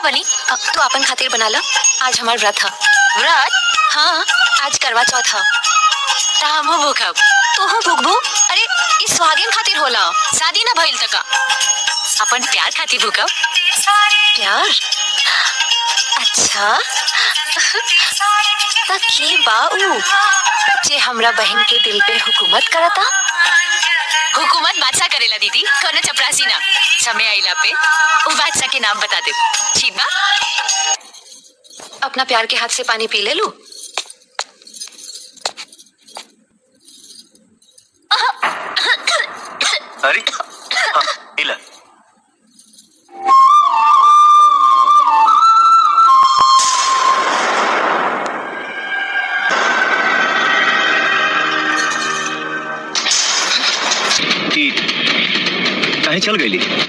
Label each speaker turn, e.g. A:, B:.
A: बनी? तू अपन खातिर बना ला। आज हमार व्रत है। व्रत? हाँ, आज करवा चौथ है। हमहू भूखब। तोहू भूखबू? अरे इस सुहागिन खातिर होला, शादी ना भइल तका। अपन प्यार खातिर भूखब। प्यार? अच्छा त के बाऊ जे हमरा बहन के दिल पे हुकूमत करता? हुकूमत बादशाह करेला दीदी, कोनो चपरासी ना। समय आइला पे वो बादशाह के नाम बता दे। ठीक बा? अपना प्यार के हाथ से पानी पी ले लू।
B: अरे हाँ, इला